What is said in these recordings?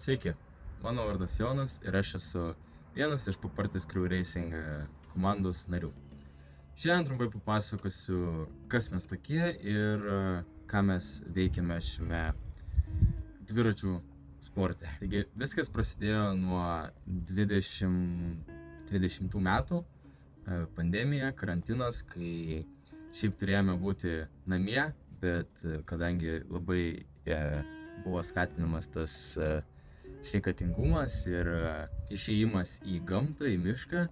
Sveiki, mano vardas Jonas ir aš esu vienas iš Papartis Crew Racing komandos narių. Šiandien trumpai papasakosiu, kas mes tokie ir ką mes veikiame šiame dviračių sporte. Taigi viskas prasidėjo nuo 2020 metų, pandemija, karantinas, kai šiaip turėjome būti namie, bet kadangi labai buvo skatinamas tas sveikatingumas ir išėjimas į gamtą, į mišką,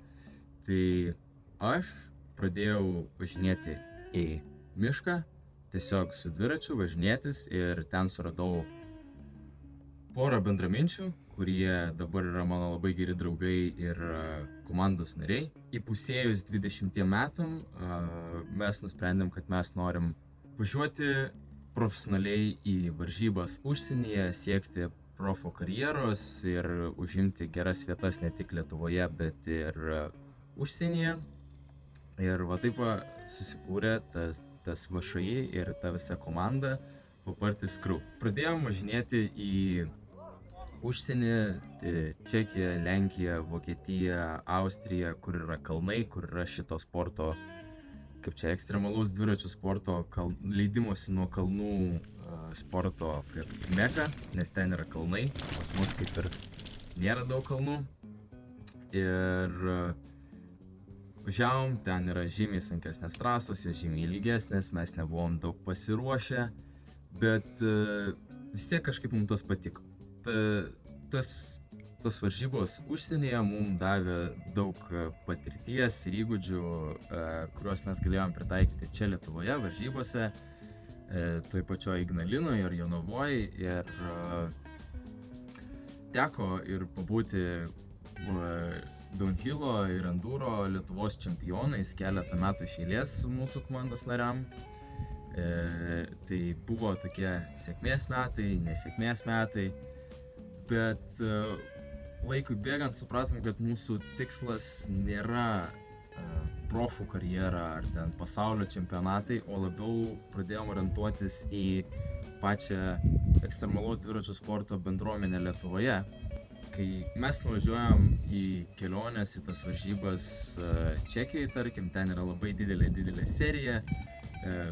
tai aš pradėjau važinėti į mišką, tiesiog su dviračiu važinėtis ir ten suradau porą bendraminčių, kurie dabar yra mano labai geri draugai ir komandos nariai. Įpusėjus 20 metam mes nusprendėm, kad mes norim važiuoti profesionaliai į varžybas užsienyje, siekti profo karjeros ir užimti geras vietas ne tik Lietuvoje, bet ir užsienyje. Ir va taip susikūrė tas VŠI ir ta visa komanda Papartis Crew. Pradėjom važinėti į užsienį, Čekiją, Lenkiją, Vokietiją, Austriją, kur yra kalnai, kur yra šito sporto, kaip čia, ekstremalaus dviračių sporto, leidimosi nuo kalnų sporto kaip meka, nes ten yra kalnai, pas mus kaip ir nėra daug kalnų. Ir važiavom, ten yra žymiai sunkesnės trasos, žymiai ilgesnės, mes nebuvom daug pasiruošę, bet vis tiek kažkaip mums tas patiko. Tas varžybos užsienyje mums davė daug patirties ir įgūdžių, kuriuos mes galėjom pritaikyti čia Lietuvoje varžybose, toj pačioj Ignalinoje ir Jonavoje, ir teko ir pabūti downhilo ir enduro Lietuvos čempionais keletą metų iš eilės mūsų komandos nariam. Tai buvo tokie sėkmės metai, nesėkmės metai, bet laikui bėgant supratom, kad mūsų tikslas nėra profų karjera ar ten pasaulio čempionatai, o labiau pradėjom orientuotis į pačią ekstremalaus dviračių sporto bendruomenę Lietuvoje. Kai mes nuvažiuojam į keliones, į tas varžybas Čekijoje, tarkim, ten yra labai didelė serija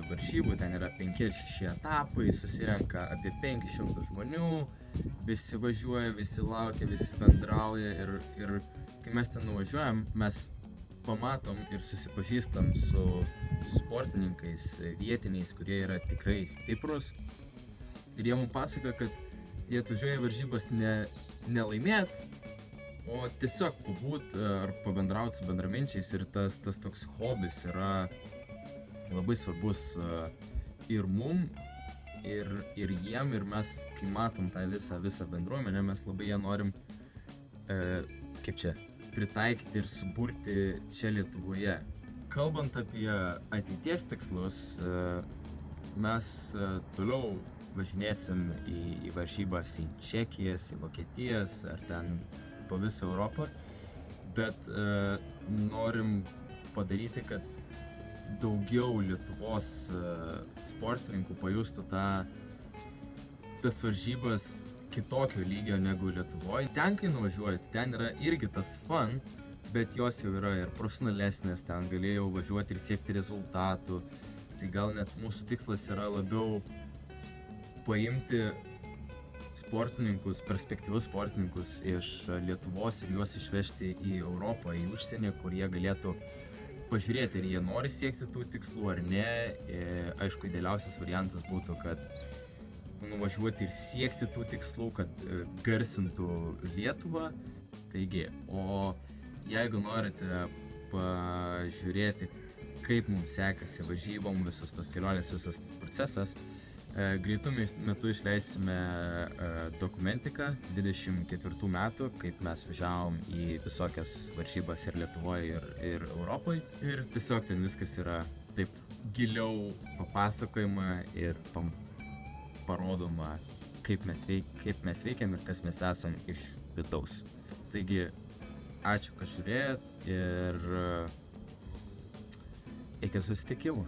varžybų, ten yra 5-6 etapai, susirenka apie 500 žmonių, visi važiuoja, visi laukia, visi bendrauja ir kai mes ten nuvažiuojam, mes pamatom ir susipažįstam su sportininkais vietiniais, kurie yra tikrai stiprus. Ir jie mums pasakoja, kad jie atvažiuoja varžybas ne laimėt, o tiesiog pabūt ar pabendrauti su bendraminčiais. Ir tas toks hobis yra labai svarbus ir mum, ir jiem. Ir mes, kai matom tą visą bendruomenę, mes labai ją norim pritaikyti ir suburti čia Lietuvoje. Kalbant apie ateities tikslus, mes toliau važinėsim į varžybas į Čekijas, į Vokietijas ar ten po visą Europą, bet norim padaryti, kad daugiau Lietuvos sportininkų pajustų tas varžybas kitokio lygio negu Lietuvoje. Ten, kai nuvažiuoji, ten yra irgi tas fun, bet jos jau yra ir profesionalesnės, ten galėjau važiuoti ir siekti rezultatų. Tai gal net mūsų tikslas yra labiau paimti sportininkus, perspektyvius sportininkus iš Lietuvos ir juos išvežti į Europą, į užsienį, kur jie galėtų pažiūrėti, ar jie nori siekti tų tikslų ar ne. Aišku, idealiausias variantas būtų, kad nuvažiuoti ir siekti tų tikslų, kad garsintų Lietuvą. Taigi, o jeigu norite pažiūrėti, kaip mums sekasi varžybom, visas tas kelionės, visas tas procesas, greitų metų išleisime dokumentiką 24 metų, kaip mes važiavom į visokias varžybas ir Lietuvoje, ir Europoje. Ir tiesiog ten viskas yra taip giliau papasakojama ir parodoma, kaip mes veikiam ir kas mes esam iš vidaus. Taigi, ačiū, kad žiūrėjot ir iki susitikimų.